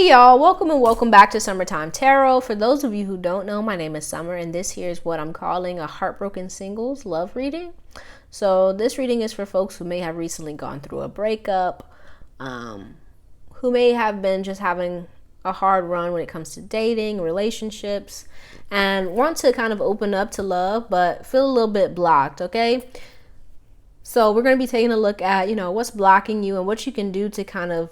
Hey y'all, welcome and welcome back to Summertime Tarot. For those of you who don't know, my name is Summer and this here is what I'm calling a heartbroken singles love reading. So this reading is for folks who may have recently gone through a breakup, who may have been just having a hard run when it comes to dating, relationships, and want to kind of open up to love but feel a little bit blocked, okay? So we're going to be taking a look at, what's blocking you and what you can do to kind of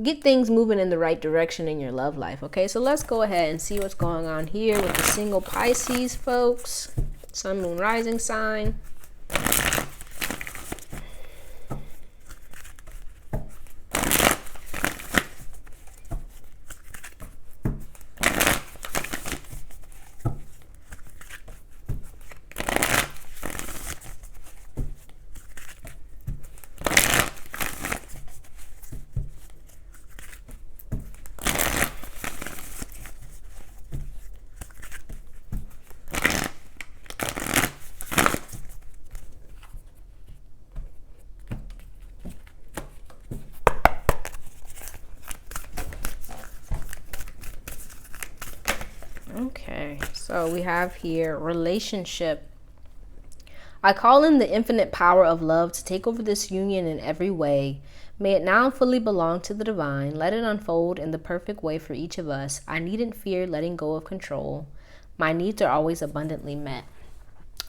get things moving in the right direction in your love life. Okay, so let's go ahead and see what's going on here with the single Pisces folks. Sun, moon, rising sign. Okay, so we have here relationship. I call in the infinite power of love to take over this union in every way. May it now fully belong to the divine. Let it unfold in the perfect way for each of us. I needn't fear letting go of control. My needs are always abundantly met.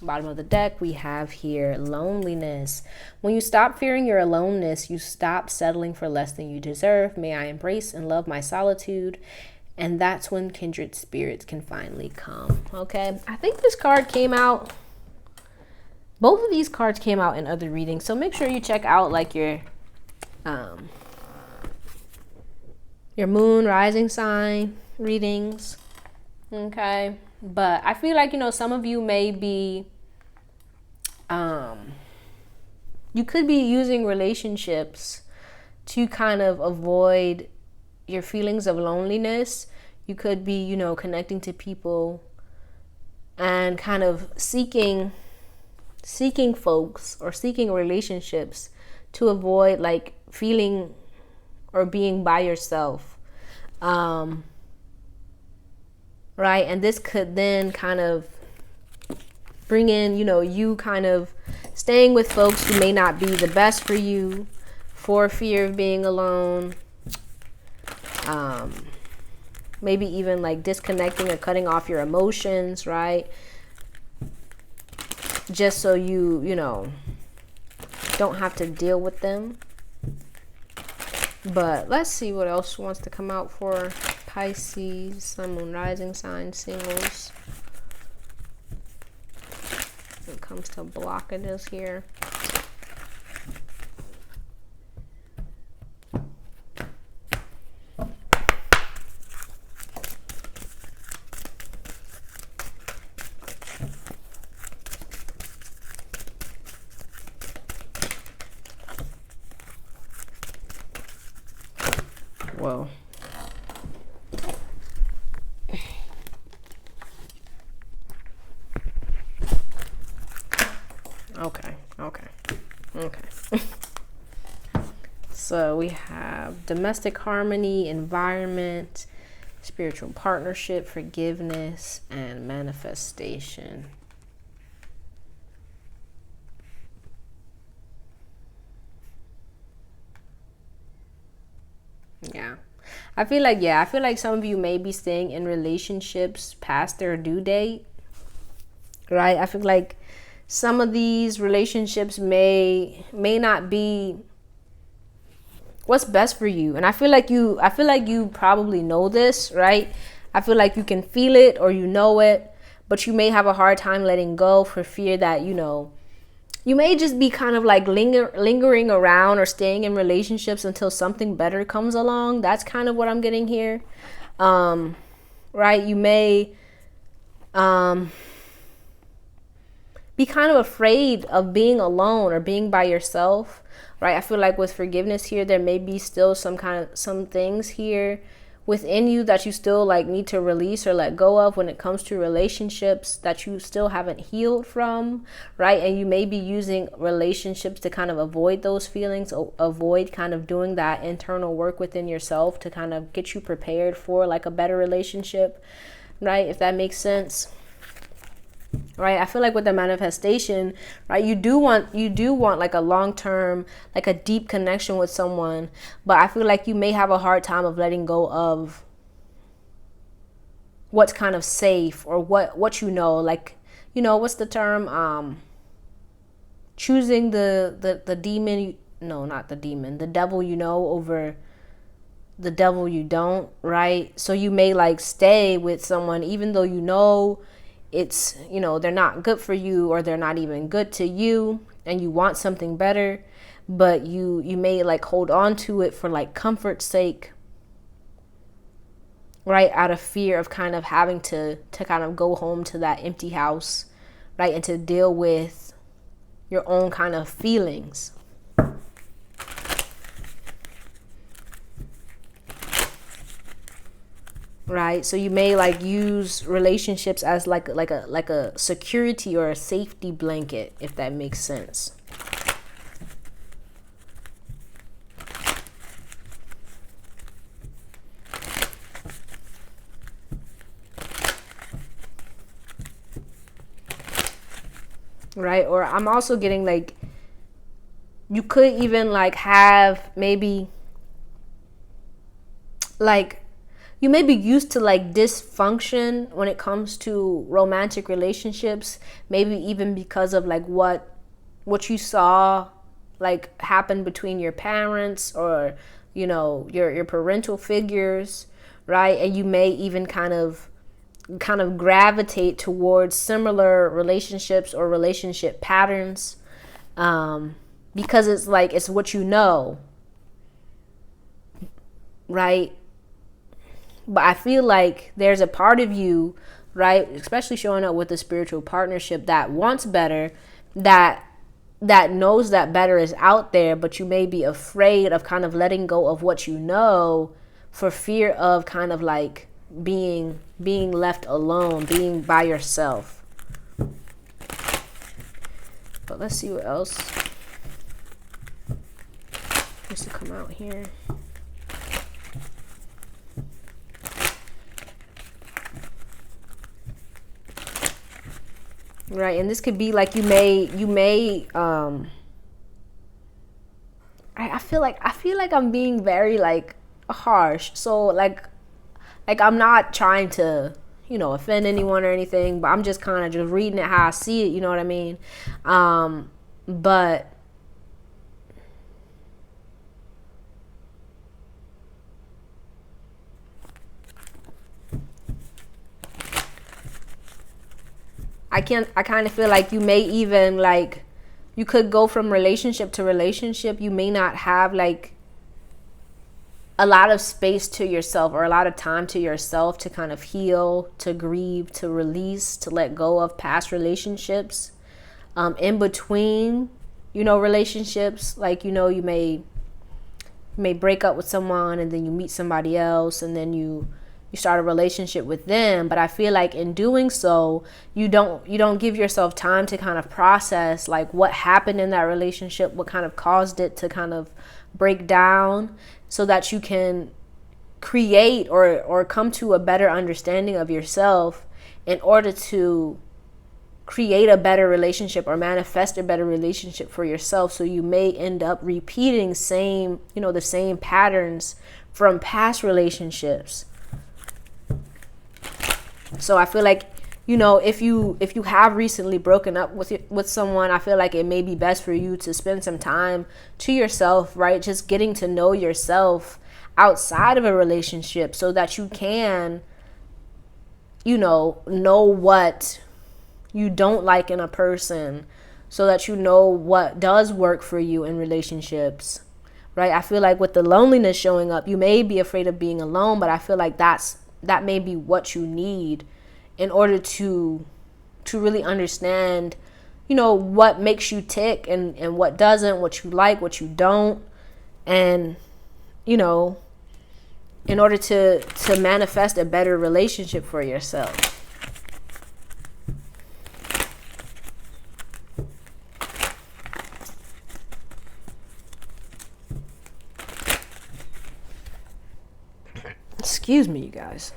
Bottom of the deck, we have here loneliness. When you stop fearing your aloneness, you stop settling for less than you deserve. May I embrace and love my solitude. And that's when kindred spirits can finally come. Okay, I think this card came out. Both of these cards came out in other readings. So make sure you check out like your moon, rising sign readings. Okay, but I feel like, some of you may be, you could be using relationships to kind of avoid your feelings of loneliness. You could be, connecting to people and kind of seeking folks or seeking relationships to avoid like feeling or being by yourself. Right? And this could then kind of bring in, you kind of staying with folks who may not be the best for you for fear of being alone. Maybe even like disconnecting or cutting off your emotions, right? Just so you don't have to deal with them. But let's see what else wants to come out for Pisces, Sun, Moon, Rising sign singles. When it comes to blockages here. Whoa. Okay. So we have domestic harmony, environment, spiritual partnership, forgiveness, and manifestation. Yeah. I feel like some of you may be staying in relationships past their due date. Right? I feel like some of these relationships may not be what's best for you. And I feel like you probably know this, right? I feel like you can feel it or you know it, but you may have a hard time letting go for fear that, you may just be kind of like lingering around or staying in relationships until something better comes along. That's kind of what I'm getting here. Right? You may be kind of afraid of being alone or being by yourself. Right? I feel like with forgiveness here, there may be still some things here within you that you still like need to release or let go of when it comes to relationships that you still haven't healed from, right? And you may be using relationships to kind of avoid those feelings, avoid kind of doing that internal work within yourself to kind of get you prepared for like a better relationship, right? If that makes sense. Right, I feel like with the manifestation, right, you do want like a long-term, like a deep connection with someone, but I feel like you may have a hard time of letting go of what's kind of safe, or what you know, like, you know, what's the term, choosing the demon, no, not the demon, the devil you know over the devil you don't, right? So you may like stay with someone even though you know it's, you know, they're not good for you, or they're not even good to you, and you want something better, but you may like hold on to it for like comfort's sake, right? Out of fear of kind of having to kind of go home to that empty house, right? And to deal with your own kind of feelings. Right, so you may like use relationships as like a security or a safety blanket, if that makes sense. Right, or I'm also getting like you could even like have maybe like you may be used to like dysfunction when it comes to romantic relationships, maybe even because of like what you saw like happen between your parents, or you know, your parental figures, right? And you may even kind of gravitate towards similar relationships or relationship patterns, because it's like it's what you know, right? But I feel like there's a part of you, right, especially showing up with a spiritual partnership, that wants better, that knows that better is out there, but you may be afraid of kind of letting go of what you know for fear of kind of like being left alone, being by yourself. But let's see what else needs to come out here. Right, and this could be like you may I feel like I'm being very like harsh. So like I'm not trying to, you know, offend anyone or anything, but I'm just kind of just reading it how I see it, you know what I mean? But I kind of feel like you may even like, you could go from relationship to relationship. You may not have like a lot of space to yourself, or a lot of time to yourself to kind of heal, to grieve, to release, to let go of past relationships. In between, you know, relationships, like, you know, you may break up with someone, and then you meet somebody else, and then you start a relationship with them. But I feel like in doing so, you don't give yourself time to kind of process like what happened in that relationship, what kind of caused it to kind of break down, so that you can create or come to a better understanding of yourself in order to create a better relationship or manifest a better relationship for yourself. So you may end up repeating the same patterns from past relationships. So I feel like, you know, if you have recently broken up with someone, I feel like it may be best for you to spend some time to yourself, right? Just getting to know yourself outside of a relationship, so that you can, you know what you don't like in a person, so that you know what does work for you in relationships, right? I feel like with the loneliness showing up, you may be afraid of being alone, but I feel like that may be what you need in order to really understand, you know, what makes you tick and what doesn't, what you like, what you don't. And, you know, in order to manifest a better relationship for yourself. Excuse me, you guys.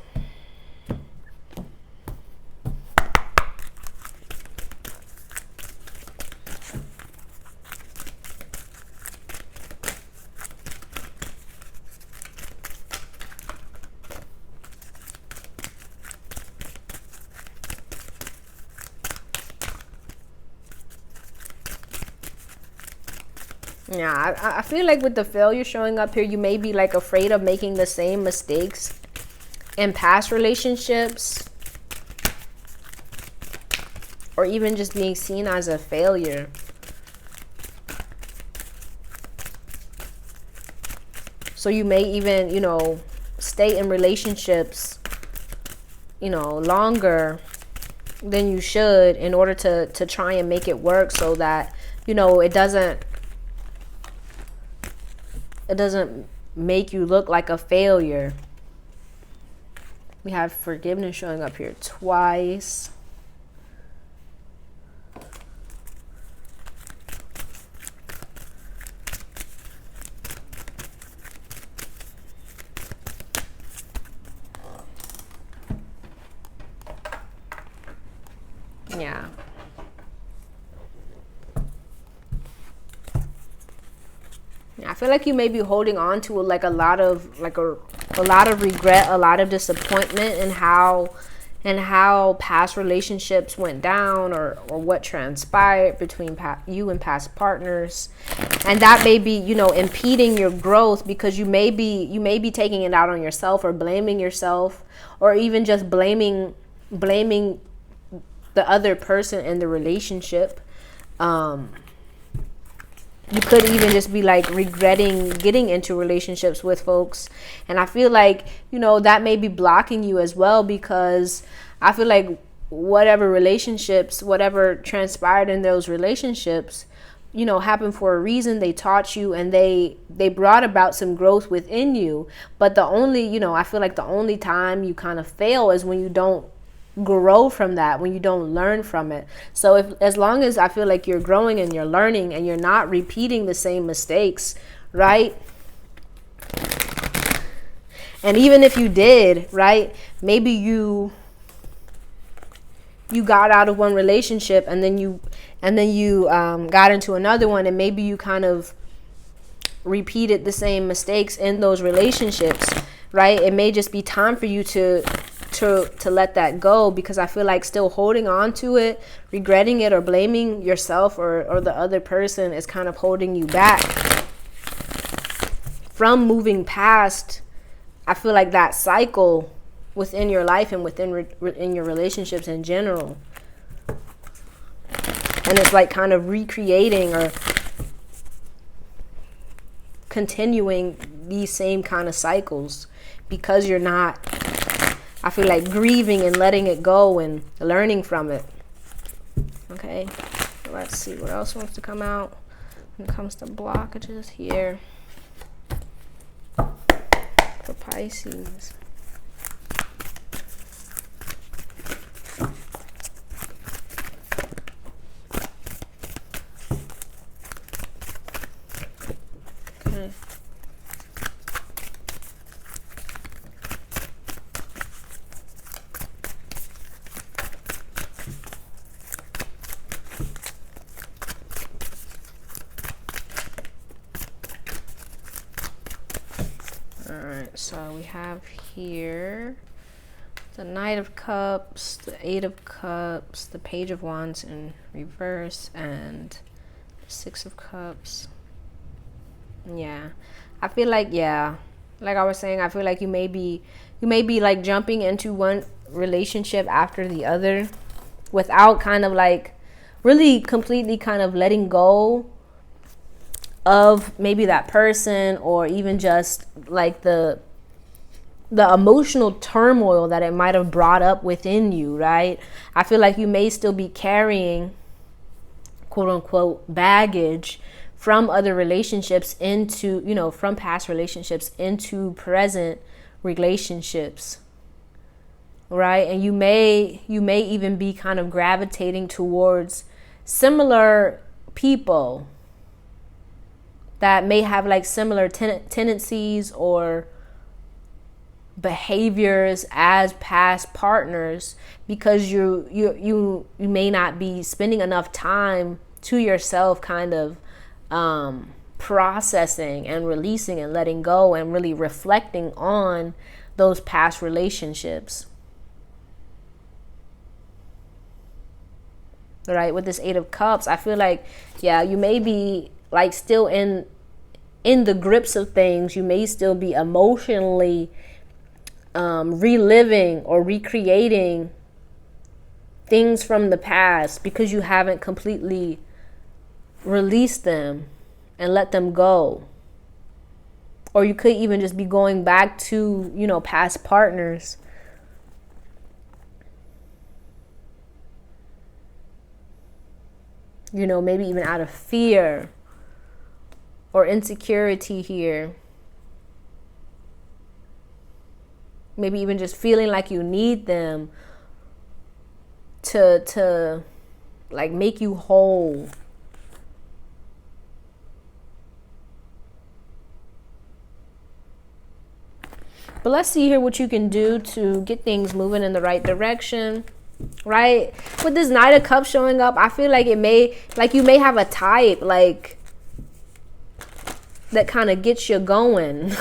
Yeah, I feel like with the failure showing up here, you may be like afraid of making the same mistakes in past relationships, or even just being seen as a failure. So you may even, stay in relationships, longer than you should in order to try and make it work, so that, it doesn't make you look like a failure. We have forgiveness showing up here twice. Yeah. I feel like you may be holding on to a lot of regret, a lot of disappointment in how past relationships went down, or what transpired between you and past partners, and that may be impeding your growth, because you may be taking it out on yourself, or blaming yourself, or even just blaming the other person in the relationship. You could even just be like regretting getting into relationships with folks. And I feel like, that may be blocking you as well, because I feel like whatever transpired in those relationships, happened for a reason. They taught you, and they brought about some growth within you. But I feel like the only time you kind of fail is when you don't grow from that, when you don't learn from it. So as long as I feel like you're growing and you're learning and you're not repeating the same mistakes, right? And even if you did, right, maybe you got out of one relationship, and then you got into another one, and maybe you kind of repeated the same mistakes in those relationships, right? It may just be time for you to let that go, because I feel like still holding on to it, regretting it, or blaming yourself or the other person is kind of holding you back from moving past, I feel like, that cycle within your life and in your relationships in general. And it's like kind of recreating or continuing these same kind of cycles, because you're not, I feel like, grieving and letting it go and learning from it. Okay, let's see what else wants to come out when it comes to blockages here for Pisces. Okay. So we have here the Knight of Cups, the Eight of Cups, the Page of Wands in reverse, and Six of Cups. Yeah, I feel like, like I was saying, I feel like you may be like jumping into one relationship after the other without kind of like really completely kind of letting go of maybe that person, or even just like the emotional turmoil that it might have brought up within you, right? I feel like you may still be carrying, quote unquote, baggage from other relationships into, from past relationships into present relationships, right? And you may even be kind of gravitating towards similar people that may have like similar tendencies or behaviors as past partners, because you may not be spending enough time to yourself, kind of processing and releasing and letting go and really reflecting on those past relationships. Right, with this Eight of Cups, I feel like, yeah, you may be like still in the grips of things. You may still be emotionally reliving or recreating things from the past because you haven't completely released them and let them go. Or you could even just be going back to, past partners. Maybe even out of fear or insecurity here. Maybe even just feeling like you need them to like make you whole. But let's see here what you can do to get things moving in the right direction. Right? With this Knight of Cups showing up, I feel like you may have a type like that kind of gets you going.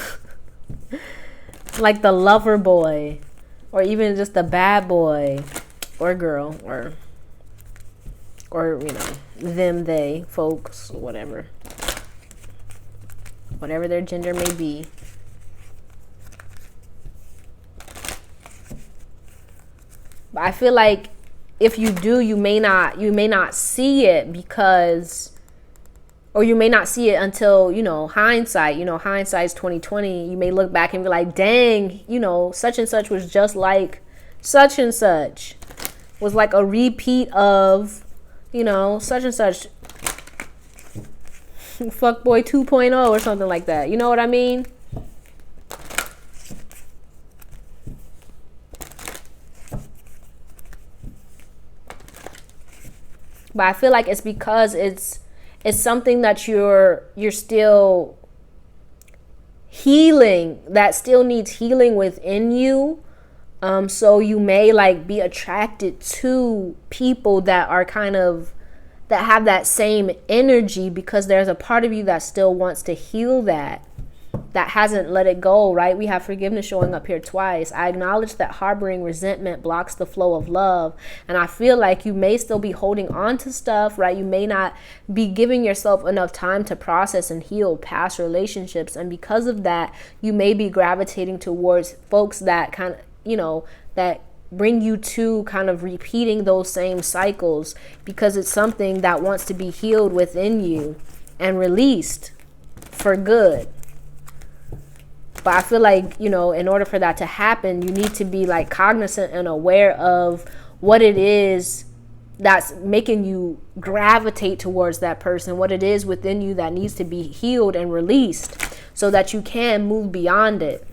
Like the lover boy, or even just the bad boy or girl, or them, they, folks, whatever their gender may be. But I feel like if you do, you may not see it because, or you may not see it until, hindsight. Hindsight's 2020. You may look back and be like, dang, such and such was just like such and such. Was like a repeat of, such and such. Fuckboy 2.0 or something like that. You know what I mean? But I feel like it's because it's something that you're still healing, that still needs healing within you. So you may like be attracted to people that are that have that same energy, because there's a part of you that still wants to heal that hasn't let it go, right? We have forgiveness showing up here twice. I acknowledge that harboring resentment blocks the flow of love. And I feel like you may still be holding on to stuff, right? You may not be giving yourself enough time to process and heal past relationships. And because of that, you may be gravitating towards folks that kind of, that bring you to kind of repeating those same cycles, because it's something that wants to be healed within you and released for good. But I feel like, in order for that to happen, you need to be like cognizant and aware of what it is that's making you gravitate towards that person, what it is within you that needs to be healed and released so that you can move beyond it.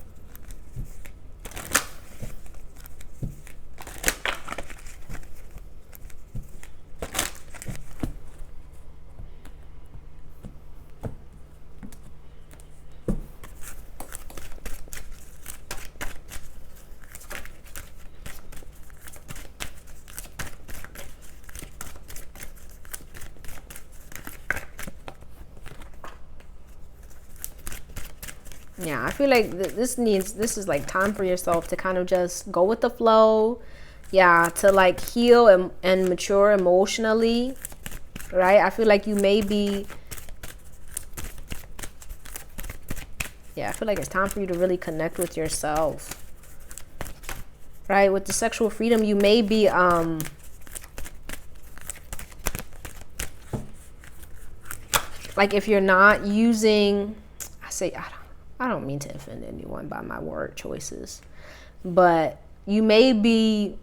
Yeah, I feel like this is like time for yourself to kind of just go with the flow. Yeah, to like heal and mature emotionally, right? I feel like you may be, I feel like it's time for you to really connect with yourself, right? With the sexual freedom, you may be, like if you're not using, I don't mean to offend anyone by my word choices, but you may be,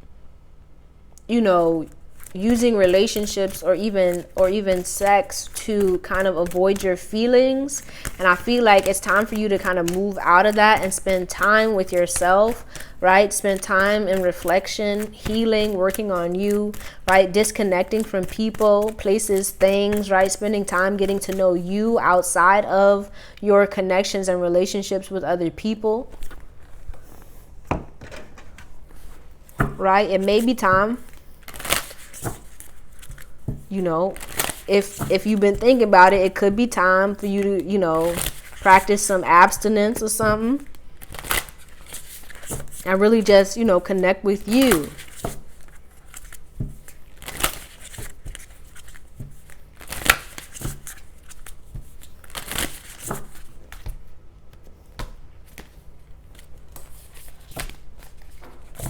using relationships or even sex to kind of avoid your feelings. And I feel like it's time for you to kind of move out of that and spend time with yourself, right? Spend time in reflection, healing, working on you, right? Disconnecting from people, places, things, right? Spending time getting to know you outside of your connections and relationships with other people, right? It may be time, you know, if you've been thinking about it, it could be time for you to, you know, practice some abstinence or something and really just, you know, connect with you.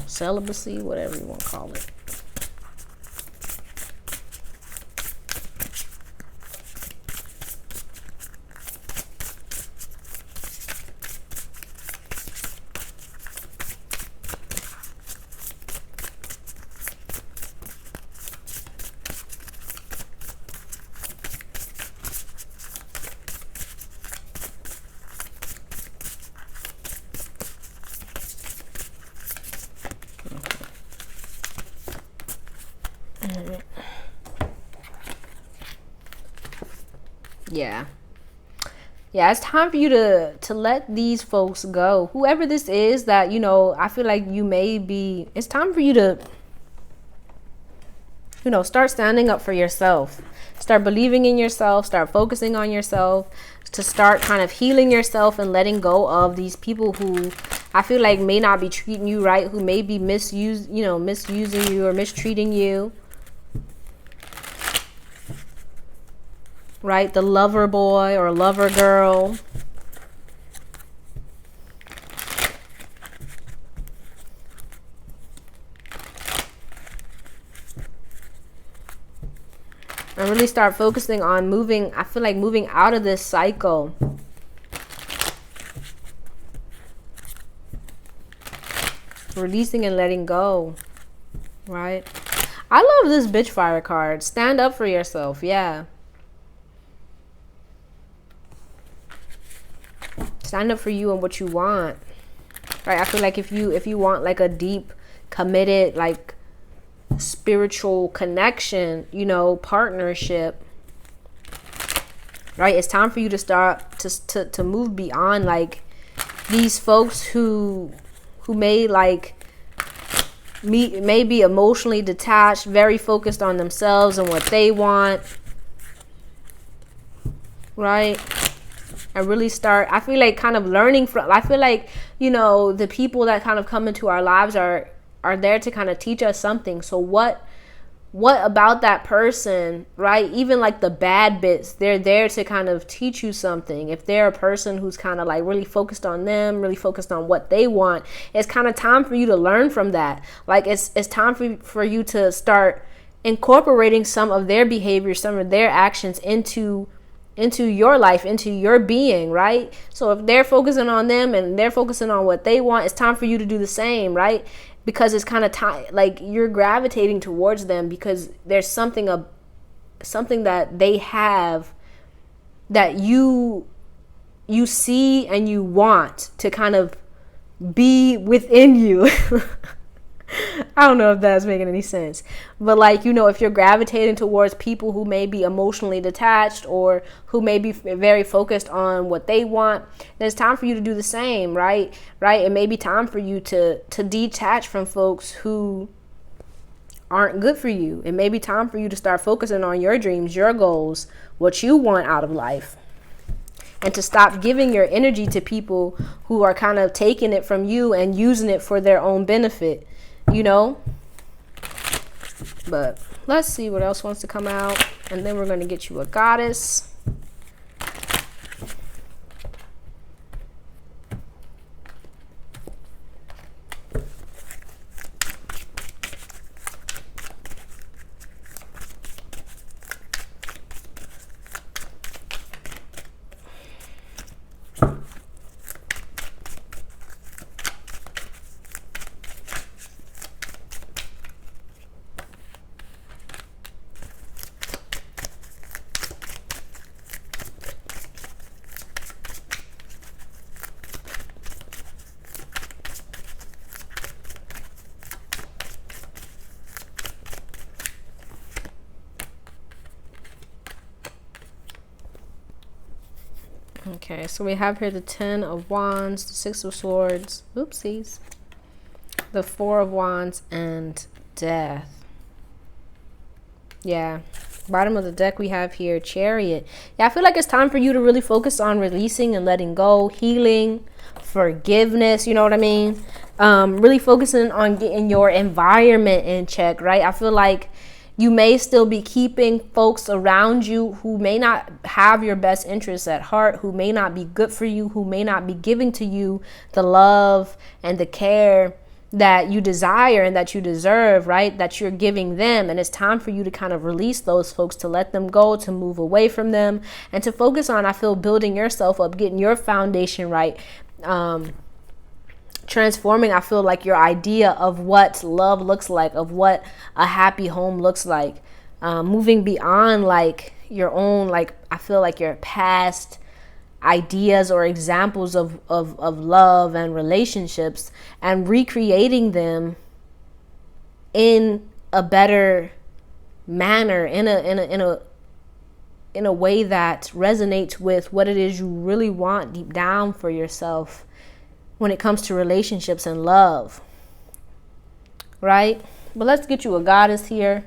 Celibacy, whatever you want to call it. Yeah, it's time for you to let these folks go. Whoever this is that, you know, I feel like you may be, it's time for you to, you know, start standing up for yourself. Start believing in yourself, start focusing on yourself, to start kind of healing yourself and letting go of these people who I feel like may not be treating you right, who may be misusing you or mistreating you. Right? The lover boy or lover girl. And really start focusing on moving, I feel like moving out of this cycle. Releasing and letting go. Right? I love this bitch fire card. Stand up for yourself. Yeah. Stand up for you and what you want, right? I feel like if you want like a deep, committed, like spiritual connection, you know, partnership, right? It's time for you to start to move beyond like these folks who may like may be emotionally detached, very focused on themselves and what they want, right? And really start, I feel like kind of learning from, I feel like, you know, the people that kind of come into our lives are there to kind of teach us something. So what about that person, right? Even like the bad bits, they're there to kind of teach you something. If they're a person who's kind of like really focused on them, really focused on what they want, it's kind of time for you to learn from that. Like it's time for you to start incorporating some of their behavior, some of their actions into your life, into your being, right? So if they're focusing on them and they're focusing on what they want, it's time for you to do the same, right? Because it's kind of time, like you're gravitating towards them because there's something that they have that you see and you want to kind of be within you. I don't know if that's making any sense, but like, you know, if you're gravitating towards people who may be emotionally detached or who may be very focused on what they want, then it's time for you to do the same, right? It may be time for you to detach from folks who aren't good for you. It may be time for you to start focusing on your dreams, your goals, what you want out of life. And to stop giving your energy to people who are kind of taking it from you and using it for their own benefit. You know, but let's see what else wants to come out, and then we're going to get you a goddess. Okay, so we have here the 10 of Wands, the 6 of Swords, oopsies, the 4 of Wands, and Death. Yeah, bottom of the deck we have here Chariot. Yeah, I feel like it's time for you to really focus on releasing and letting go, healing, forgiveness, you know what I mean? Really focusing on getting your environment in check, right? I feel like you may still be keeping folks around you who may not have your best interests at heart, who may not be good for you, who may not be giving to you the love and the care that you desire and that you deserve, right? That you're giving them. And it's time for you to kind of release those folks, to let them go, to move away from them, and to focus on, I feel, building yourself up, getting your foundation right, transforming, I feel like, your idea of what love looks like, of what a happy home looks like, moving beyond like your own, like, I feel like your past ideas or examples of love and relationships, and recreating them in a better manner, in a way that resonates with what it is you really want deep down for yourself when it comes to relationships and love, right? But let's get you a goddess here.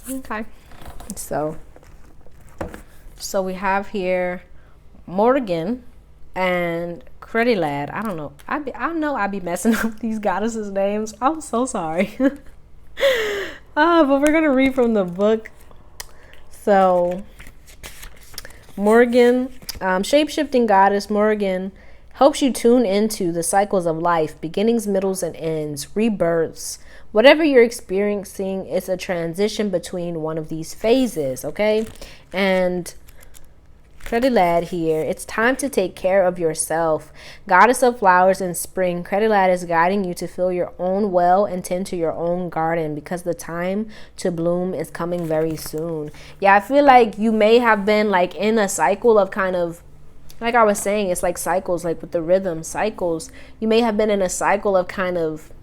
Okay. So we have here Morgan and Credilad. I don't know. I know I be messing up these goddesses' names. I'm so sorry. But we're gonna read from the book. So Morgan, shape-shifting goddess Morgan, helps you tune into the cycles of life, beginnings, middles, and ends, rebirths. Whatever you're experiencing is a transition between one of these phases, okay? And Credilad here, it's time to take care of yourself. Goddess of flowers and spring, Credilad is guiding you to fill your own well and tend to your own garden, because the time to bloom is coming very soon. Yeah, I feel like you may have been like in a cycle of kind of, like I was saying, it's like cycles, like with the rhythm cycles. You may have been in a cycle of kind of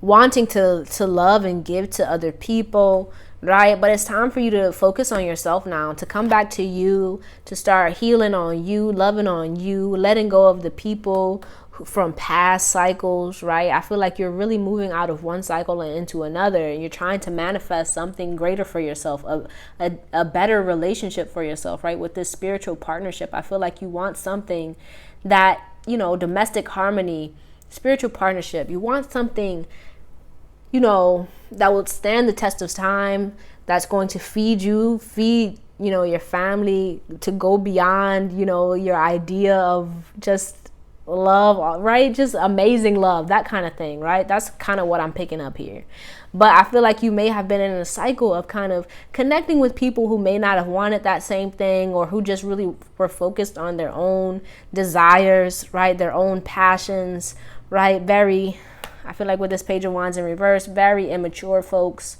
wanting to love and give to other people, right? But it's time for you to focus on yourself now, to come back to you, to start healing on you, loving on you, letting go of the people from past cycles, right? I feel like you're really moving out of one cycle and into another. You're trying to manifest something greater for yourself, a better relationship for yourself, right? With this spiritual partnership, I feel like you want something that, you know, domestic harmony, spiritual partnership. You want something, you know, that will stand the test of time, that's going to feed you, you know, your family, to go beyond, you know, your idea of just love, right? Just amazing love, that kind of thing, right? That's kind of what I'm picking up here. But I feel like you may have been in a cycle of kind of connecting with people who may not have wanted that same thing, or who just really were focused on their own desires, right? Their own passions, right? I feel like with this Page of Wands in reverse, very immature folks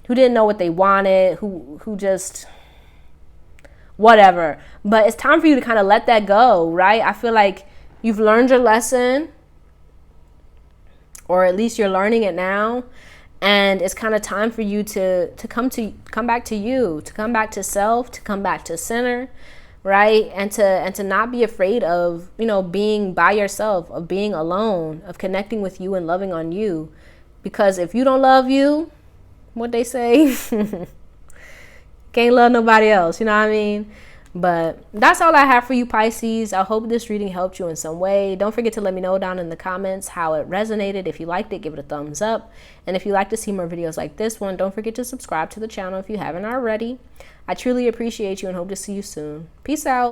who didn't know what they wanted, who just whatever. But it's time for you to kind of let that go, right? I feel like you've learned your lesson, or at least you're learning it now, and it's kind of time for you to come back to you, to come back to self, to come back to center, right? And to not be afraid of, you know, being by yourself, of being alone, of connecting with you and loving on you. Because if you don't love you, what they say, can't love nobody else, you know what I mean? But that's all I have for you, Pisces. I hope this reading helped you in some way. Don't forget to let me know down in the comments how it resonated. If you liked it, give it a thumbs up. And if you'd like to see more videos like this one, don't forget to subscribe to the channel if you haven't already. I truly appreciate you and hope to see you soon. Peace out.